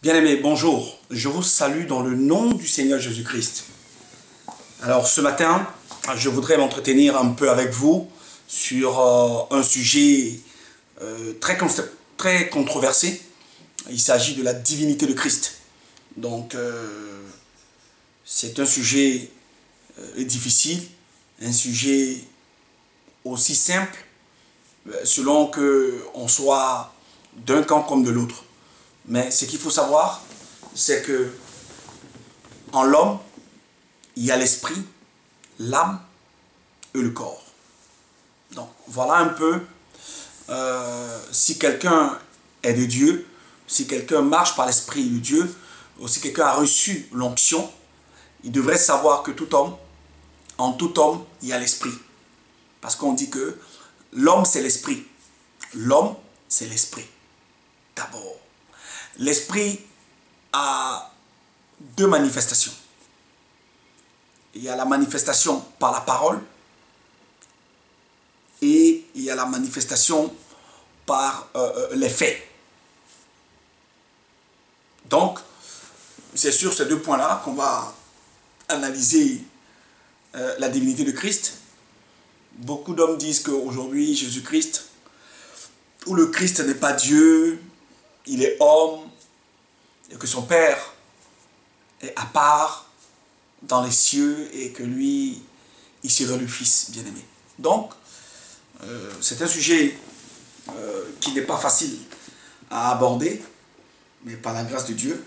Bien-aimés, bonjour. Je vous salue dans le nom du Seigneur Jésus-Christ. Alors ce matin, je voudrais m'entretenir un peu avec vous sur un sujet très controversé. Il s'agit de la divinité de Christ. Donc c'est un sujet difficile, un sujet aussi simple, selon qu'on soit d'un camp comme de l'autre. Mais ce qu'il faut savoir, c'est que en l'homme, il y a l'esprit, l'âme et le corps. Donc voilà un peu si quelqu'un est de Dieu, si quelqu'un marche par l'esprit de Dieu, ou si quelqu'un a reçu l'onction, il devrait savoir que tout homme, en tout homme, il y a l'esprit. Parce qu'on dit que l'homme c'est l'esprit. L'homme c'est l'esprit. D'abord. L'esprit a deux manifestations. Il y a la manifestation par la parole et il y a la manifestation par les faits. Donc, c'est sur ces deux points-là qu'on va analyser la divinité de Christ. Beaucoup d'hommes disent qu'aujourd'hui, Jésus-Christ, ou le Christ n'est pas Dieu, il est homme, et que son Père est à part dans les cieux et que lui, il serait le Fils bien-aimé. Donc, c'est un sujet qui n'est pas facile à aborder, mais par la grâce de Dieu,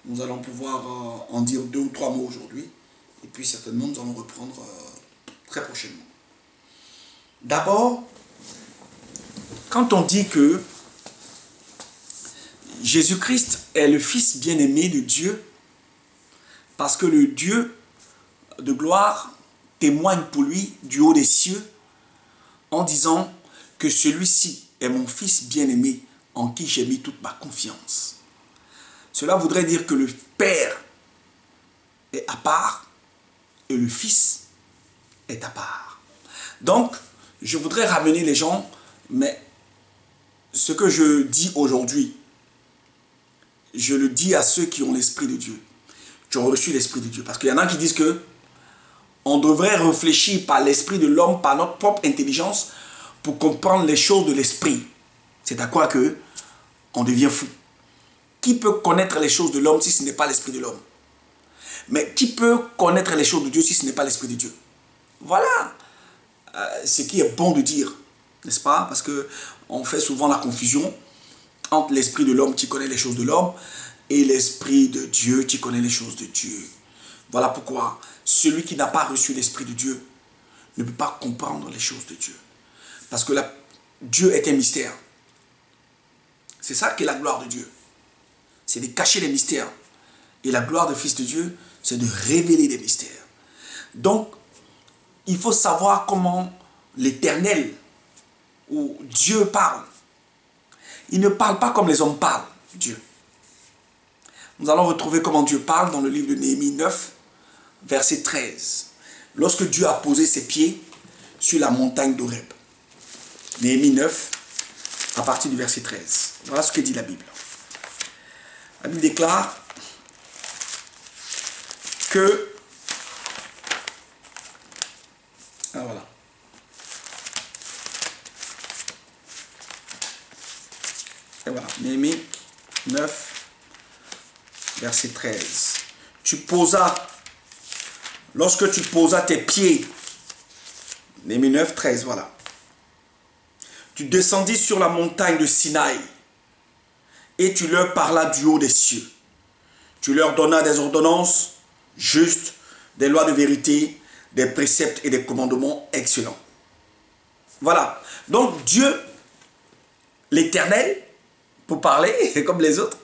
nous allons pouvoir en dire 2 ou 3 mots aujourd'hui, et puis certainement nous allons reprendre très prochainement. D'abord, quand on dit que Jésus-Christ est le Fils bien-aimé de Dieu, parce que le Dieu de gloire témoigne pour lui du haut des cieux en disant que celui-ci est mon Fils bien-aimé en qui j'ai mis toute ma confiance. Cela voudrait dire que le Père est à part et le Fils est à part. Donc, je voudrais ramener les gens, mais ce que je dis aujourd'hui, je le dis à ceux qui ont l'Esprit de Dieu, qui ont reçu l'Esprit de Dieu. Parce qu'il y en a qui disent que on devrait réfléchir par l'Esprit de l'homme, par notre propre intelligence, pour comprendre les choses de l'Esprit. C'est à quoi que on devient fou. Qui peut connaître les choses de l'homme si ce n'est pas l'Esprit de l'homme? Mais qui peut connaître les choses de Dieu si ce n'est pas l'Esprit de Dieu? Voilà ce qui est bon de dire, n'est-ce pas? Parce qu'on fait souvent la confusion entre l'esprit de l'homme qui connaît les choses de l'homme et l'esprit de Dieu qui connaît les choses de Dieu. Voilà pourquoi celui qui n'a pas reçu l'esprit de Dieu ne peut pas comprendre les choses de Dieu. Parce que Dieu est un mystère. C'est ça qui est la gloire de Dieu. C'est de cacher les mystères. Et la gloire du Fils de Dieu, c'est de révéler des mystères. Donc, il faut savoir comment l'Éternel, ou Dieu parle. Il ne parle pas comme les hommes parlent, Dieu. Nous allons retrouver comment Dieu parle dans le livre de Néhémie 9, verset 13. Lorsque Dieu a posé ses pieds sur la montagne d'Horeb. Néhémie 9, à partir du verset 13. Voilà ce que dit la Bible. La Bible déclare que... Ah voilà. Et voilà, Néhémie 9, verset 13. Lorsque tu posas tes pieds, Néhémie 9, 13, voilà. Tu descendis sur la montagne de Sinaï et tu leur parlas du haut des cieux. Tu leur donnas des ordonnances justes, des lois de vérité, des préceptes et des commandements excellents. Voilà. Donc Dieu, l'Éternel, pour parler comme les autres,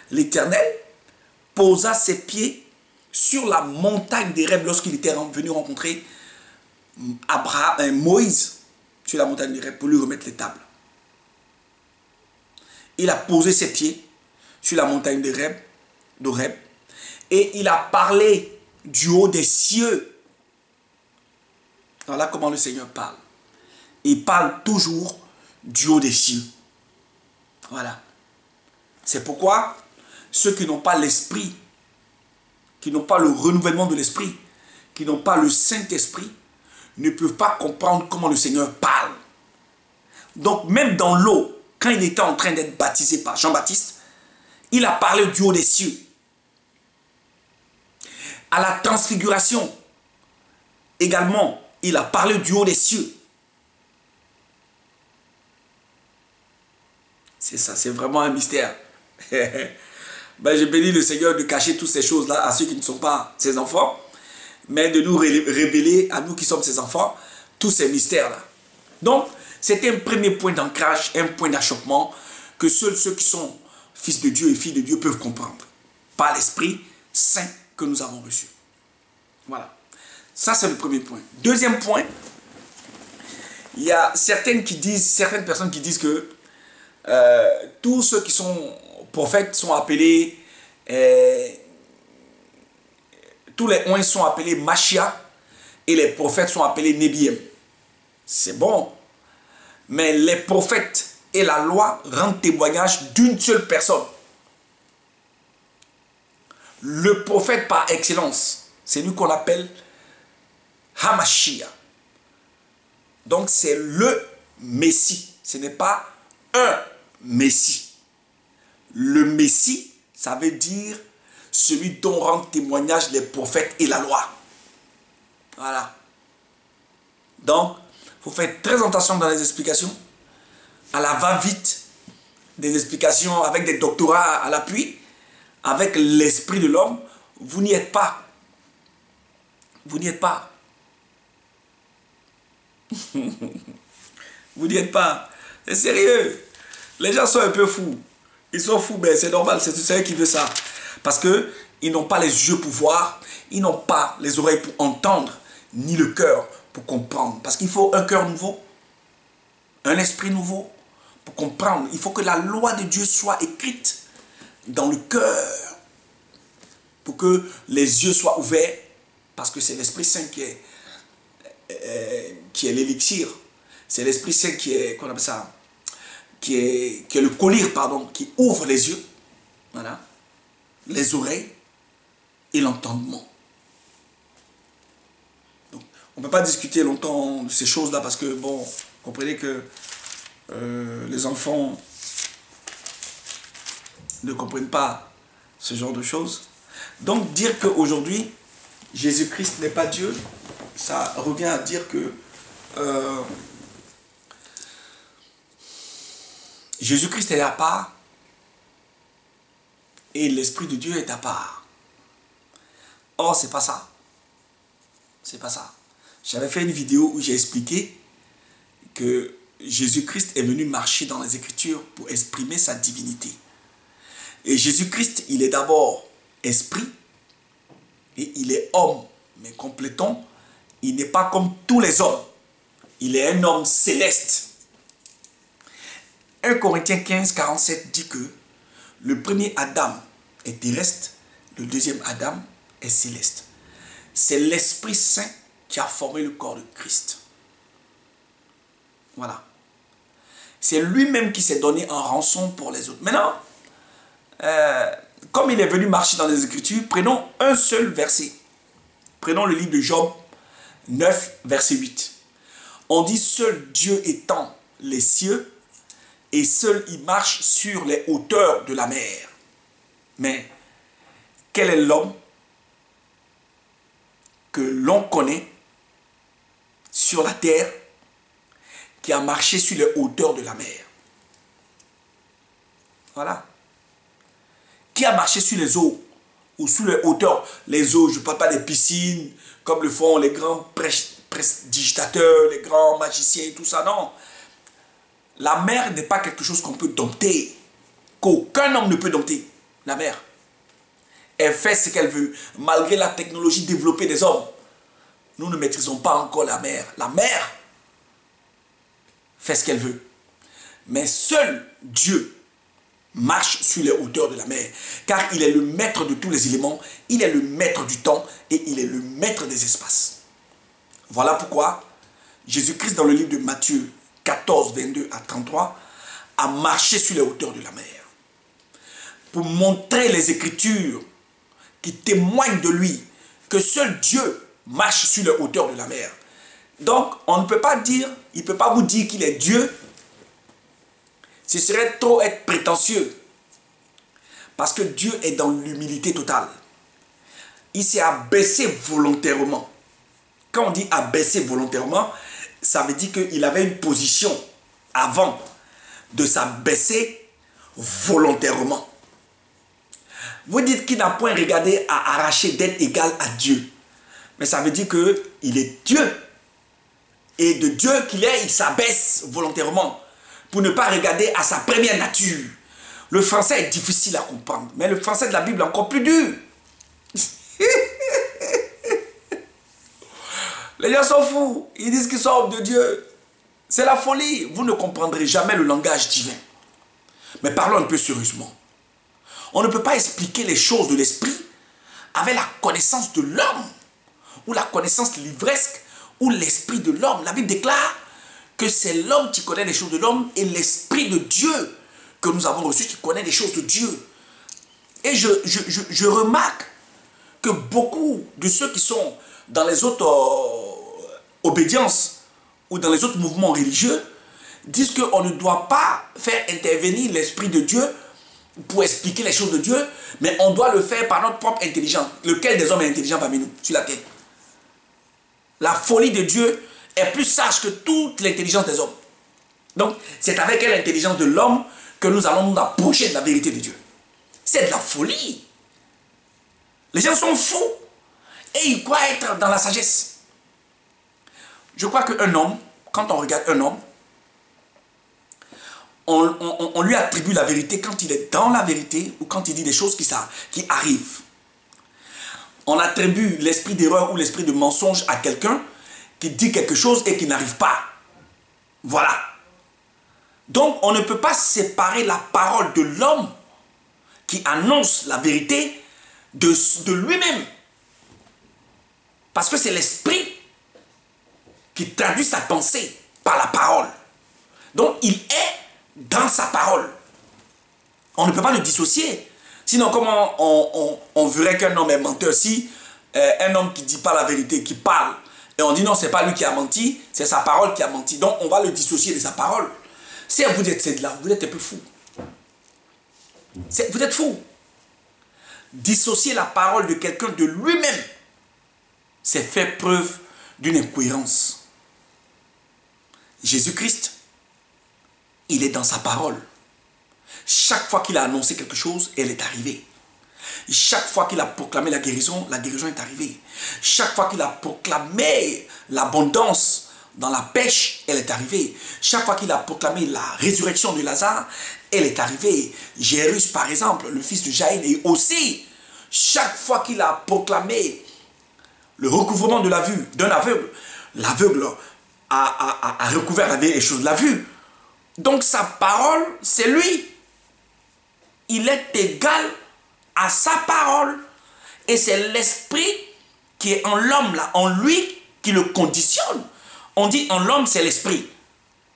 l'Éternel posa ses pieds sur la montagne d'Horeb lorsqu'il était venu rencontrer Moïse sur la montagne d'Horeb pour lui remettre les tables. Il a posé ses pieds sur la montagne d'Horeb et il a parlé du haut des cieux. Voilà comment le Seigneur parle. Il parle toujours du haut des cieux. Voilà. C'est pourquoi ceux qui n'ont pas l'esprit, qui n'ont pas le renouvellement de l'esprit, qui n'ont pas le Saint-Esprit, ne peuvent pas comprendre comment le Seigneur parle. Donc même dans l'eau, quand il était en train d'être baptisé par Jean-Baptiste, il a parlé du haut des cieux. À la transfiguration, également, il a parlé du haut des cieux. C'est ça, c'est vraiment un mystère. Ben, je bénis le Seigneur de cacher toutes ces choses-là à ceux qui ne sont pas ses enfants, mais de nous révéler à nous qui sommes ses enfants, tous ces mystères-là. Donc, c'est un premier point d'ancrage, un point d'achoppement que seuls ceux qui sont fils de Dieu et filles de Dieu peuvent comprendre, par l'Esprit Saint que nous avons reçu. Voilà. Ça, c'est le premier point. Deuxième point, il y a certaines personnes qui disent que tous ceux qui sont prophètes sont appelés, tous les oins sont appelés Machia et les prophètes sont appelés Nébiem. C'est bon, mais les prophètes et la loi rendent témoignage d'une seule personne. Le prophète par excellence, c'est lui qu'on appelle Hamashia. Donc c'est le Messie, ce n'est pas un Messie. Le Messie, ça veut dire celui dont rendent témoignage les prophètes et la loi. Voilà. Donc, il faut faire très attention dans les explications. À la va-vite, des explications avec des doctorats à l'appui, avec l'esprit de l'homme, vous n'y êtes pas. Vous n'y êtes pas. Vous n'y êtes pas. C'est sérieux. Les gens sont un peu fous. Ils sont fous, mais c'est normal, c'est celui qui veut ça. Parce qu'ils n'ont pas les yeux pour voir, ils n'ont pas les oreilles pour entendre, ni le cœur pour comprendre. Parce qu'il faut un cœur nouveau, un esprit nouveau pour comprendre. Il faut que la loi de Dieu soit écrite dans le cœur pour que les yeux soient ouverts. Parce que c'est l'Esprit Saint qui est l'élixir. C'est l'Esprit Saint qui est, qu'on appelle ça, qui est le collyre, pardon, qui ouvre les yeux, voilà, les oreilles et l'entendement. Donc, on ne peut pas discuter longtemps de ces choses-là parce que, bon, vous comprenez que les enfants ne comprennent pas ce genre de choses. Donc, dire qu'aujourd'hui, Jésus-Christ n'est pas Dieu, ça revient à dire que Jésus-Christ est à part et l'Esprit de Dieu est à part. Or, c'est pas ça. C'est pas ça. J'avais fait une vidéo où j'ai expliqué que Jésus-Christ est venu marcher dans les Écritures pour exprimer sa divinité. Et Jésus-Christ, il est d'abord esprit et il est homme. Mais complétons, il n'est pas comme tous les hommes. Il est un homme céleste. 1 Corinthiens 15, 47 dit que le premier Adam est terrestre, le deuxième Adam est céleste. C'est l'Esprit Saint qui a formé le corps de Christ. Voilà. C'est lui-même qui s'est donné en rançon pour les autres. Maintenant, comme il est venu marcher dans les Écritures, prenons un seul verset. Prenons le livre de Job 9, verset 8. On dit, seul Dieu étend les cieux et seul il marche sur les hauteurs de la mer. Mais quel est l'homme que l'on connaît sur la terre qui a marché sur les hauteurs de la mer? Voilà. Qui a marché sur les eaux ou sur les hauteurs? Les eaux, je ne parle pas des piscines comme le font les grands prestigitateurs, les grands magiciens et tout ça, non. La mer n'est pas quelque chose qu'on peut dompter, qu'aucun homme ne peut dompter, la mer. Elle fait ce qu'elle veut, malgré la technologie développée des hommes. Nous ne maîtrisons pas encore la mer. La mer fait ce qu'elle veut. Mais seul Dieu marche sur les hauteurs de la mer, car il est le maître de tous les éléments, il est le maître du temps et il est le maître des espaces. Voilà pourquoi Jésus-Christ, dans le livre de Matthieu 14, 22 à 33, a marché sur les hauteurs de la mer. pour montrer les Écritures qui témoignent de lui, que seul Dieu marche sur les hauteurs de la mer. Donc, on ne peut pas dire, il ne peut pas vous dire qu'il est Dieu. Ce serait trop être prétentieux. Parce que Dieu est dans l'humilité totale. Il s'est abaissé volontairement. Quand on dit abaisser volontairement, ça veut dire qu'il avait une position avant de s'abaisser volontairement. Vous dites qu'il n'a point regardé à arracher d'être égal à Dieu. Mais ça veut dire qu'il est Dieu. Et de Dieu qu'il est, il s'abaisse volontairement pour ne pas regarder à sa première nature. Le français est difficile à comprendre, mais le français de la Bible est encore plus dur. Les gens sont fous, ils disent qu'ils sont hommes de Dieu. C'est la folie, vous ne comprendrez jamais le langage divin. Mais parlons un peu sérieusement. On ne peut pas expliquer les choses de l'esprit avec la connaissance de l'homme, ou la connaissance livresque, ou l'esprit de l'homme. La Bible déclare que c'est l'homme qui connaît les choses de l'homme et l'esprit de Dieu que nous avons reçu qui connaît les choses de Dieu. Et je remarque que beaucoup de ceux qui sont dans les autres obédiences ou dans les autres mouvements religieux disent qu'on ne doit pas faire intervenir l'esprit de Dieu pour expliquer les choses de Dieu, mais on doit le faire par notre propre intelligence. Lequel des hommes est intelligent parmi nous sur la terre? La folie de Dieu est plus sage que toute l'intelligence des hommes. Donc, c'est avec l'intelligence de l'homme que nous allons nous approcher de la vérité de Dieu. C'est de la folie. Les gens sont fous et ils croient être dans la sagesse. Je crois qu'un homme, quand on regarde un homme, on lui attribue la vérité quand il est dans la vérité ou quand il dit des choses qui arrivent. On attribue l'esprit d'erreur ou l'esprit de mensonge à quelqu'un qui dit quelque chose et qui n'arrive pas. Voilà. Donc, on ne peut pas séparer la parole de l'homme qui annonce la vérité de lui-même. Parce que c'est l'esprit qui traduit sa pensée par la parole. Donc, il est dans sa parole. On ne peut pas le dissocier. Sinon, comment on verrait qu'un homme est menteur? Si un homme qui ne dit pas la vérité, qui parle, et on dit non, ce n'est pas lui qui a menti, c'est sa parole qui a menti. Donc, on va le dissocier de sa parole. Si vous êtes là, vous êtes un peu fou. Vous êtes fou. Dissocier la parole de quelqu'un de lui-même, c'est faire preuve d'une incohérence. Jésus-Christ, il est dans sa parole. Chaque fois qu'il a annoncé quelque chose, elle est arrivée. Chaque fois qu'il a proclamé la guérison est arrivée. Chaque fois qu'il a proclamé l'abondance dans la pêche, elle est arrivée. Chaque fois qu'il a proclamé la résurrection de Lazare, elle est arrivée. Jairus, par exemple, le fils de Jaïr, et aussi, chaque fois qu'il a proclamé le recouvrement de la vue d'un aveugle, l'aveugle a recouvert les choses de la vue. Donc sa parole, c'est lui. Il est égal à sa parole. Et c'est l'esprit qui est en l'homme, là, en lui, qui le conditionne. On dit en l'homme, c'est l'esprit.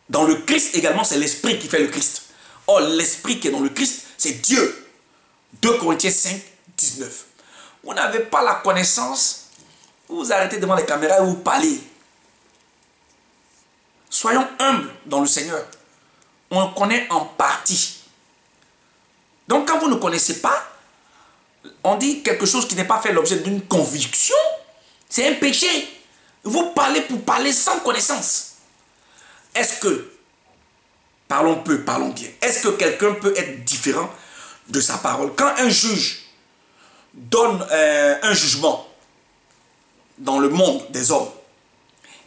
Dans le Christ également, c'est l'esprit qui fait le Christ. Or, l'esprit qui est dans le Christ, c'est Dieu. 2 Corinthiens 5, 19. Vous n'avez pas la connaissance, vous vous arrêtez devant les caméras et vous parlez. Soyons humbles dans le Seigneur. On connaît en partie. Donc quand vous ne connaissez pas, on dit quelque chose qui n'est pas fait l'objet d'une conviction, c'est un péché. Vous parlez pour parler sans connaissance. Est-ce que, parlons peu, parlons bien, est-ce que quelqu'un peut être différent de sa parole? Quand un juge donne un jugement dans le monde des hommes,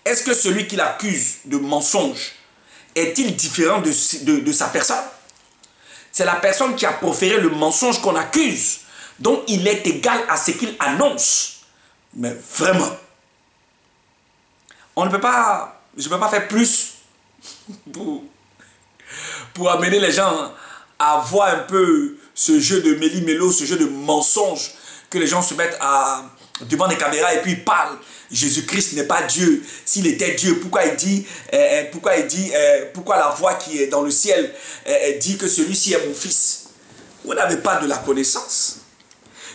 est-ce que celui qui l'accuse de mensonge est-il différent de sa personne? C'est la personne qui a proféré le mensonge qu'on accuse. Donc, il est égal à ce qu'il annonce. Mais vraiment, on ne peut pas, je ne peux pas faire plus pour amener les gens à voir un peu ce jeu de méli-mélo, ce jeu de mensonge, que les gens se mettent devant des caméras et puis ils parlent. Jésus-Christ n'est pas Dieu. S'il était Dieu, pourquoi la voix qui est dans le ciel dit que celui-ci est mon fils? Vous n'avez pas de la connaissance.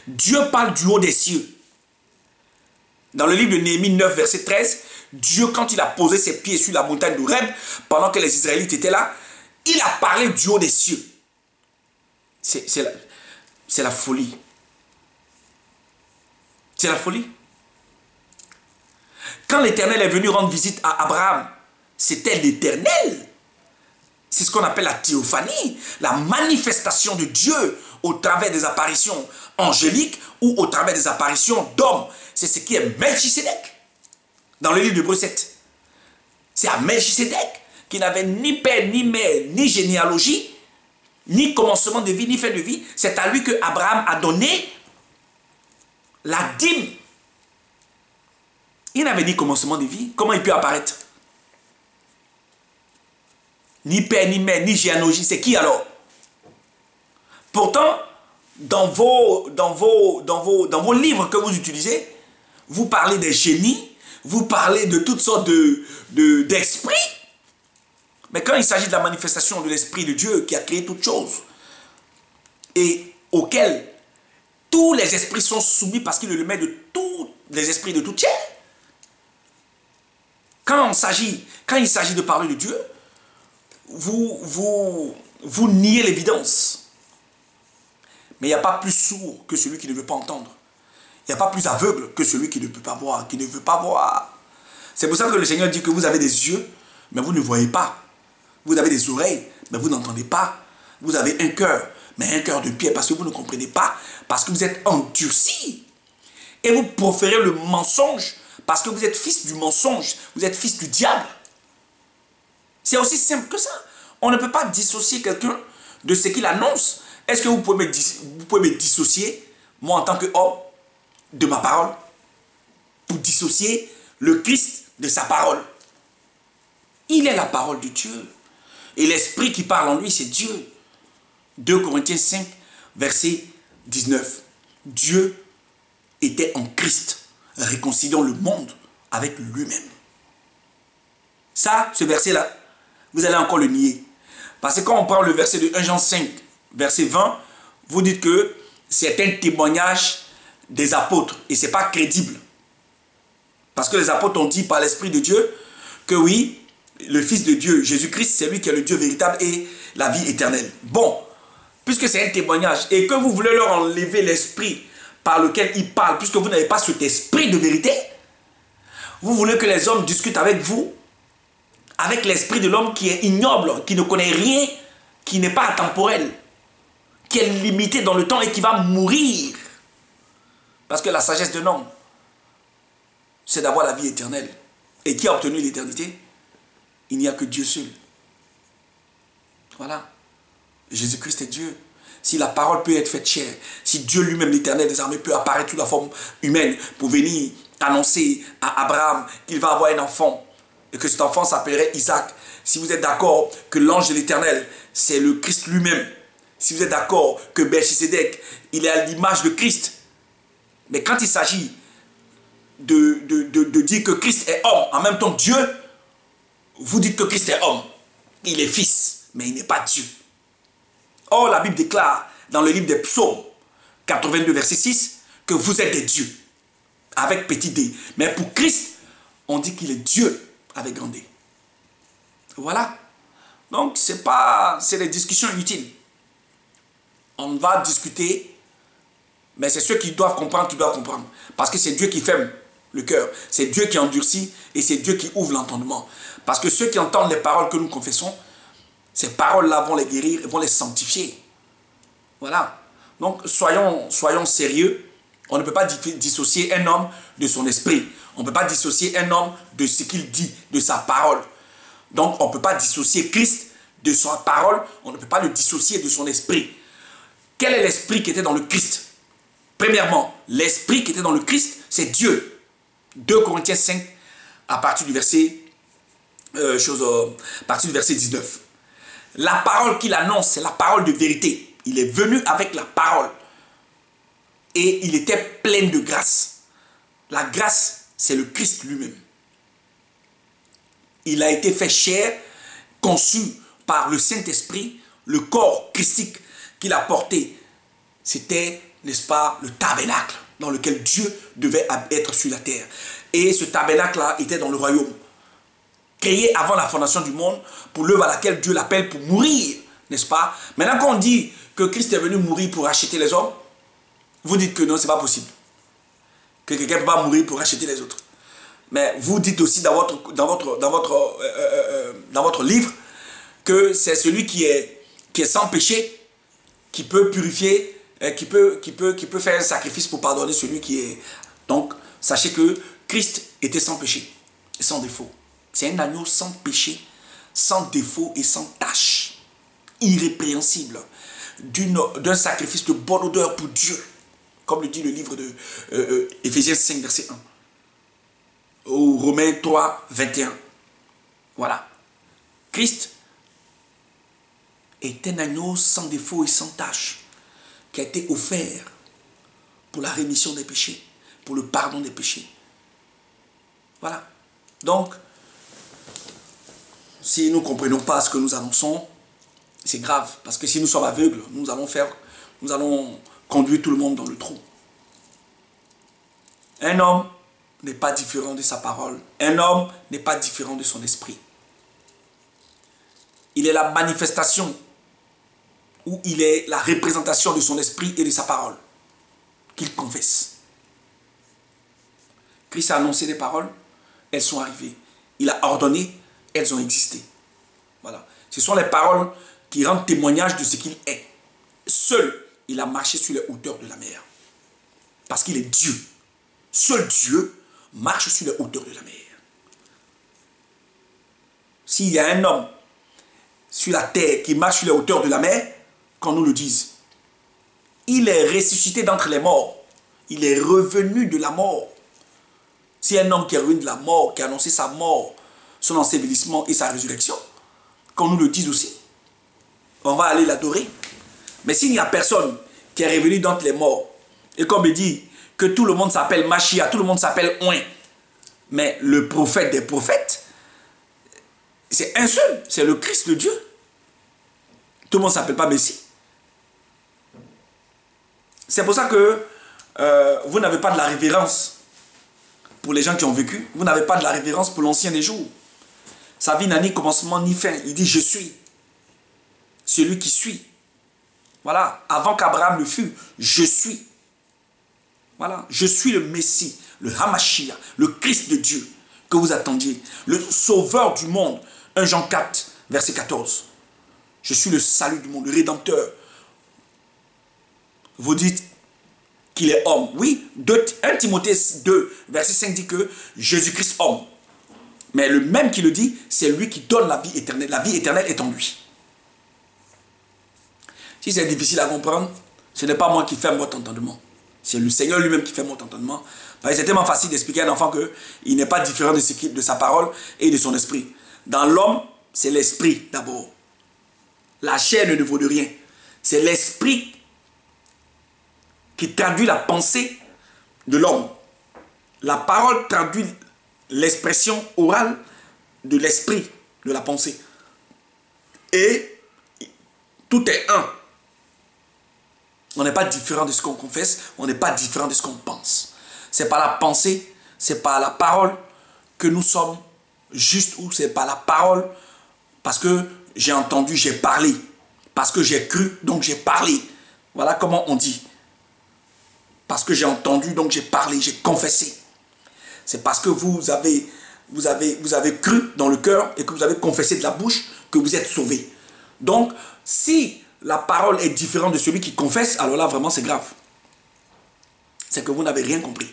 Dieu parle du haut des cieux. Dans le livre de Néhémie 9, verset 13, Dieu, quand il a posé ses pieds sur la montagne d'Horeb, pendant que les Israélites étaient là, il a parlé du haut des cieux. C'est la folie. C'est la folie. Quand l'Éternel est venu rendre visite à Abraham, c'était l'Éternel. C'est ce qu'on appelle la théophanie, la manifestation de Dieu au travers des apparitions angéliques ou au travers des apparitions d'hommes. C'est ce qui est Melchisédek. Dans le livre de Hébreux 7. C'est à Melchisédek qui n'avait ni père, ni mère, ni généalogie, ni commencement de vie, ni fin de vie. C'est à lui que Abraham a donné la dîme. Il n'avait ni commencement de vie. Comment il peut apparaître? Ni père, ni mère, ni généalogie. C'est qui alors? Pourtant, dans vos livres que vous utilisez, vous parlez des génies, vous parlez de toutes sortes d'esprits. Mais quand il s'agit de la manifestation de l'Esprit de Dieu qui a créé toutes choses et auquel tous les esprits sont soumis parce qu'il est le maître de tous les esprits de toute chair. Quand il s'agit de parler de Dieu, vous niez l'évidence. Mais il n'y a pas plus sourd que celui qui ne veut pas entendre. Il n'y a pas plus aveugle que celui qui ne peut pas voir, qui ne veut pas voir. C'est pour ça que le Seigneur dit que vous avez des yeux, mais vous ne voyez pas. Vous avez des oreilles, mais vous n'entendez pas. Vous avez un cœur, mais un cœur de pierre parce que vous ne comprenez pas, parce que vous êtes endurcis. Et vous proférez le mensonge parce que vous êtes fils du mensonge, vous êtes fils du diable. C'est aussi simple que ça. On ne peut pas dissocier quelqu'un de ce qu'il annonce. Est-ce que vous pouvez me dissocier, moi en tant qu'homme, de ma parole, pour dissocier le Christ de sa parole? Il est la parole de Dieu. Et l'esprit qui parle en lui, c'est Dieu. 2 Corinthiens 5, verset 19. Dieu était en Christ, réconciliant le monde avec lui-même. Ça, ce verset-là, vous allez encore le nier. Parce que quand on prend le verset de 1 Jean 5, verset 20, vous dites que c'est un témoignage des apôtres et ce n'est pas crédible. Parce que les apôtres ont dit par l'Esprit de Dieu que oui, le Fils de Dieu, Jésus-Christ, c'est lui qui est le Dieu véritable et la vie éternelle. Bon, puisque c'est un témoignage et que vous voulez leur enlever l'esprit par lequel ils parlent, puisque vous n'avez pas cet esprit de vérité, vous voulez que les hommes discutent avec vous, avec l'esprit de l'homme qui est ignoble, qui ne connaît rien, qui n'est pas temporel, qui est limité dans le temps et qui va mourir. Parce que la sagesse d'un homme, c'est d'avoir la vie éternelle. Et qui a obtenu l'éternité? Il n'y a que Dieu seul. Voilà. Jésus-Christ est Dieu. Si la parole peut être faite chair, si Dieu lui-même, l'éternel des armées, peut apparaître sous la forme humaine pour venir annoncer à Abraham qu'il va avoir un enfant et que cet enfant s'appellerait Isaac, si vous êtes d'accord que l'ange de l'éternel, c'est le Christ lui-même, si vous êtes d'accord que Melchisédek, il est à l'image de Christ, mais quand il s'agit de dire que Christ est homme, en même temps Dieu, vous dites que Christ est homme. Il est fils, mais il n'est pas Dieu. Or, la Bible déclare dans le livre des Psaumes 82, verset 6, que vous êtes des dieux, avec petit d. Mais pour Christ, on dit qu'il est Dieu, avec grand D. Voilà. Donc, c'est des discussions inutiles. On va discuter, mais c'est ceux qui doivent comprendre qui doivent comprendre. Parce que c'est Dieu qui ferme le cœur. C'est Dieu qui endurcit et c'est Dieu qui ouvre l'entendement. Parce que ceux qui entendent les paroles que nous confessons, ces paroles-là vont les guérir et vont les sanctifier. Voilà. Donc, soyons sérieux. On ne peut pas dissocier un homme de son esprit. On ne peut pas dissocier un homme de ce qu'il dit, de sa parole. Donc, on ne peut pas dissocier Christ de sa parole. On ne peut pas le dissocier de son esprit. Quel est l'esprit qui était dans le Christ? Premièrement, l'esprit qui était dans le Christ, c'est Dieu. 2 Corinthiens 5, à partir du verset 19. La parole qu'il annonce, c'est la parole de vérité. Il est venu avec la parole. Et il était plein de grâce. La grâce, c'est le Christ lui-même. Il a été fait chair, conçu par le Saint-Esprit, le corps christique qu'il a porté c'était, n'est-ce pas, le tabernacle dans lequel Dieu devait être sur la terre. Et ce tabernacle-là était dans le royaume, créé avant la fondation du monde, pour l'œuvre à laquelle Dieu l'appelle pour mourir, n'est-ce pas? Maintenant, quand on dit que Christ est venu mourir pour racheter les hommes, vous dites que non, ce n'est pas possible. Que quelqu'un ne peut pas mourir pour racheter les autres. Mais vous dites aussi dans votre livre que c'est celui qui est sans péché, qui peut purifier, qui peut faire un sacrifice pour pardonner celui qui est... Donc, sachez que Christ était sans péché et sans défaut. C'est un agneau sans péché, sans défaut et sans tache, irrépréhensible, d'un sacrifice de bonne odeur pour Dieu, comme le dit le livre de Éphésiens 5, verset 1, ou Romains 3, 21. Voilà. Christ est un agneau sans défaut et sans tache, qui a été offert pour la rémission des péchés, pour le pardon des péchés. Voilà. Donc, si nous ne comprenons pas ce que nous annonçons, c'est grave. Parce que si nous sommes aveugles, nous allons conduire tout le monde dans le trou. Un homme n'est pas différent de sa parole. Un homme n'est pas différent de son esprit. Il est la manifestation ou il est la représentation de son esprit et de sa parole qu'il confesse. Christ a annoncé des paroles, elles sont arrivées. Il a ordonné, elles ont existé. Voilà. Ce sont les paroles qui rendent témoignage de ce qu'il est. Seul, il a marché sur les hauteurs de la mer. Parce qu'il est Dieu. Seul Dieu marche sur les hauteurs de la mer. S'il y a un homme sur la terre qui marche sur les hauteurs de la mer, qu'on nous le dise. Il est ressuscité d'entre les morts. Il est revenu de la mort. Si un homme qui est revenu de la mort, qui a annoncé sa mort, son ensevelissement et sa résurrection, qu'on nous le dise aussi, on va aller l'adorer. Mais s'il n'y a personne qui est revenu d'entre les morts, et comme il dit que tout le monde s'appelle Machia, tout le monde s'appelle Oin, mais le prophète des prophètes, c'est un seul, c'est le Christ de Dieu. Tout le monde ne s'appelle pas Messie. C'est pour ça que vous n'avez pas de la révérence pour les gens qui ont vécu. Vous n'avez pas de la révérence pour l'ancien des jours. Sa vie n'a ni commencement ni fin. Il dit je suis. Celui qui suit. Voilà. Avant qu'Abraham le fût, je suis. Voilà. Je suis le Messie, le Hamashia, le Christ de Dieu que vous attendiez. Le sauveur du monde. 1 Jean 4, verset 14. Je suis le salut du monde, le rédempteur. Vous dites qu'il est homme. Oui, 1 Timothée 2, verset 5 dit que Jésus-Christ homme. Mais le même qui le dit, c'est lui qui donne la vie éternelle. La vie éternelle est en lui. Si c'est difficile à comprendre, ce n'est pas moi qui ferme votre entendement. C'est le Seigneur lui-même qui fait mon entendement. C'est tellement facile d'expliquer à un enfant qu'il n'est pas différent de sa parole et de son esprit. Dans l'homme, c'est l'esprit d'abord. La chair ne vaut de rien. C'est l'esprit qui traduit la pensée de l'homme. La parole traduit l'expression orale de l'esprit, de la pensée. Et tout est un. On n'est pas différent de ce qu'on confesse, on n'est pas différent de ce qu'on pense. C'est par la pensée, c'est par la parole que nous sommes justes, ou c'est par la parole parce que j'ai entendu, j'ai parlé. Parce que j'ai cru, donc j'ai parlé. Voilà comment on dit. Parce que j'ai entendu, donc j'ai parlé, j'ai confessé. C'est parce que vous avez cru dans le cœur et que vous avez confessé de la bouche que vous êtes sauvés. Donc, si la parole est différente de celui qui confesse, alors là, vraiment, c'est grave. C'est que vous n'avez rien compris.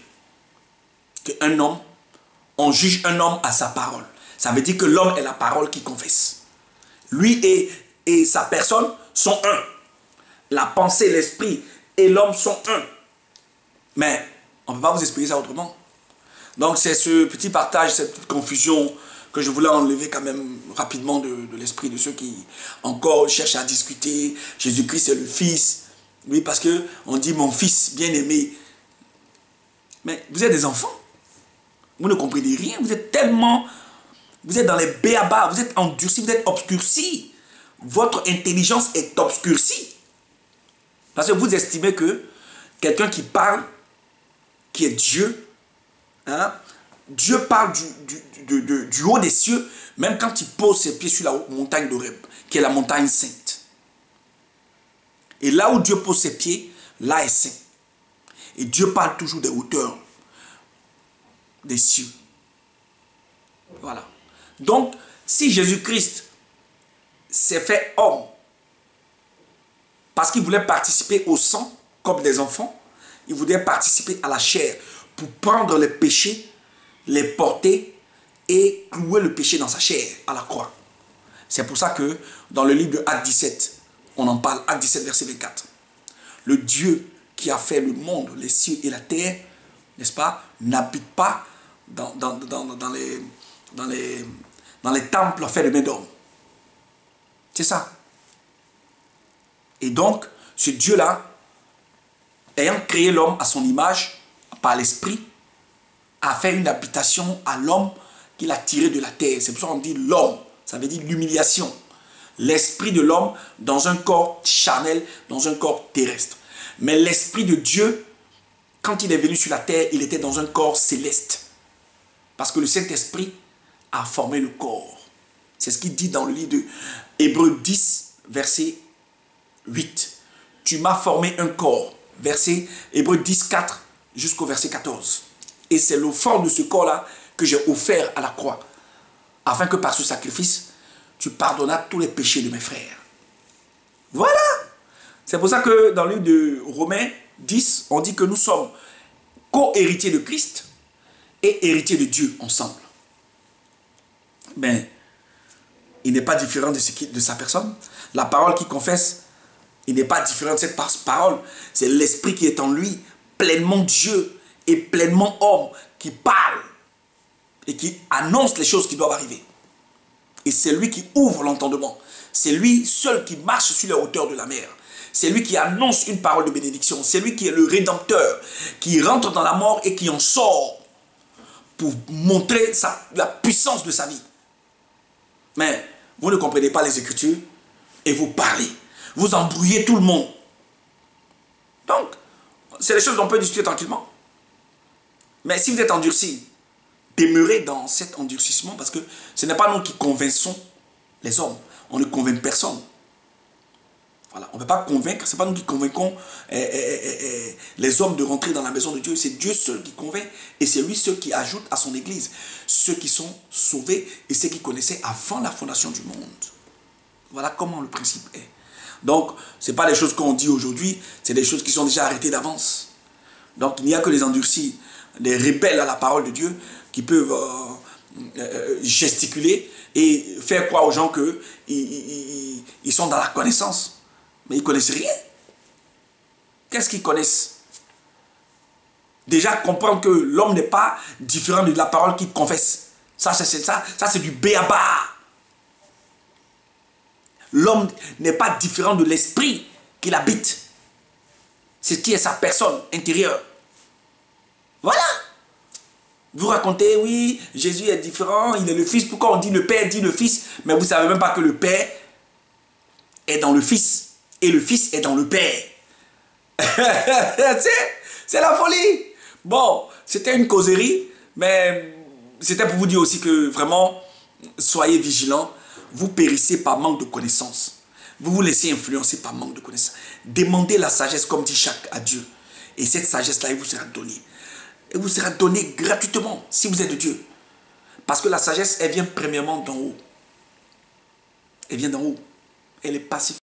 Qu'un homme, on juge un homme à sa parole. Ça veut dire que l'homme est la parole qui confesse. Lui et sa personne sont un. La pensée, l'esprit et l'homme sont un. Mais on ne peut pas vous expliquer ça autrement. Donc c'est ce petit partage, cette petite confusion que je voulais enlever quand même rapidement de l'esprit de ceux qui encore cherchent à discuter. Jésus-Christ est le Fils. Oui, parce qu'on dit mon Fils bien-aimé. Mais vous êtes des enfants. Vous ne comprenez rien. Vous êtes tellement... Vous êtes dans les béabas. Vous êtes endurcis. Vous êtes obscurcis. Votre intelligence est obscurcie. Parce que vous estimez que quelqu'un qui parle, qui est Dieu, hein, Dieu parle du haut des cieux, même quand il pose ses pieds sur la montagne d'Horeb, qui est la montagne sainte. Et là où Dieu pose ses pieds, là est saint. Et Dieu parle toujours des hauteurs des cieux. Voilà. Donc, si Jésus-Christ s'est fait homme parce qu'il voulait participer au sang comme des enfants, il voulait participer à la chair pour prendre les péchés, les porter et clouer le péché dans sa chair à la croix. C'est pour ça que dans le livre de Actes 17, on en parle, Actes 17, verset 24. Le Dieu qui a fait le monde, les cieux et la terre, n'est-ce pas, n'habite pas dans les temples faits de main d'homme. C'est ça. Et donc, ce Dieu-là, ayant créé l'homme à son image, par l'esprit, a fait une habitation à l'homme qu'il a tiré de la terre. C'est pour ça qu'on dit l'homme, ça veut dire l'humiliation. L'esprit de l'homme dans un corps charnel, dans un corps terrestre. Mais l'esprit de Dieu, quand il est venu sur la terre, il était dans un corps céleste. Parce que le Saint-Esprit a formé le corps. C'est ce qu'il dit dans le livre de Hébreux 10, verset 8. Tu m'as formé un corps. Verset Hébreux 10, 4 jusqu'au verset 14. Et c'est l'offrande de ce corps-là que j'ai offert à la croix. Afin que par ce sacrifice, tu pardonnas tous les péchés de mes frères. Voilà. C'est pour ça que dans le livre de Romains 10, on dit que nous sommes co-héritiers de Christ et héritiers de Dieu ensemble. Mais il n'est pas différent de sa personne. La parole qu'il confesse, il n'est pas différent de cette parole. C'est l'esprit qui est en lui, pleinement Dieu et pleinement homme, qui parle et qui annonce les choses qui doivent arriver. Et c'est lui qui ouvre l'entendement. C'est lui seul qui marche sur les hauteurs de la mer. C'est lui qui annonce une parole de bénédiction. C'est lui qui est le rédempteur, qui rentre dans la mort et qui en sort pour montrer la puissance de sa vie. Mais vous ne comprenez pas les Écritures et vous parlez. Vous embrouillez tout le monde. Donc, c'est des choses qu'on peut discuter tranquillement. Mais si vous êtes endurci, demeurez dans cet endurcissement parce que ce n'est pas nous qui convainçons les hommes. On ne convainc personne. Voilà. On ne peut pas convaincre, ce n'est pas nous qui convainquons les hommes de rentrer dans la maison de Dieu. C'est Dieu seul qui convainc et c'est lui seul qui ajoute à son église ceux qui sont sauvés et ceux qui connaissaient avant la fondation du monde. Voilà comment le principe est. Donc, ce n'est pas des choses qu'on dit aujourd'hui, c'est des choses qui sont déjà arrêtées d'avance. Donc, il n'y a que les endurcis, les rebelles à la parole de Dieu qui peuvent gesticuler et faire croire aux gens qu'ils sont dans la connaissance. Mais ils ne connaissent rien. Qu'est-ce qu'ils connaissent? Déjà, comprendre que l'homme n'est pas différent de la parole qu'il confesse. Ça, c'est du béaba. L'homme n'est pas différent de l'esprit qu'il habite. C'est qui est sa personne intérieure. Voilà. Vous racontez, oui, Jésus est différent, il est le Fils. Pourquoi on dit le Père dit le Fils? Mais vous ne savez même pas que le Père est dans le Fils. Et le Fils est dans le Père. C'est la folie. Bon, c'était une causerie, mais c'était pour vous dire aussi que vraiment, soyez vigilants. Vous périssez par manque de connaissances. Vous vous laissez influencer par manque de connaissances. Demandez la sagesse, comme dit Jacques, à Dieu. Et cette sagesse-là, elle vous sera donnée. Elle vous sera donnée gratuitement, si vous êtes de Dieu. Parce que la sagesse, elle vient premièrement d'en haut. Elle vient d'en haut. Elle est pacifique.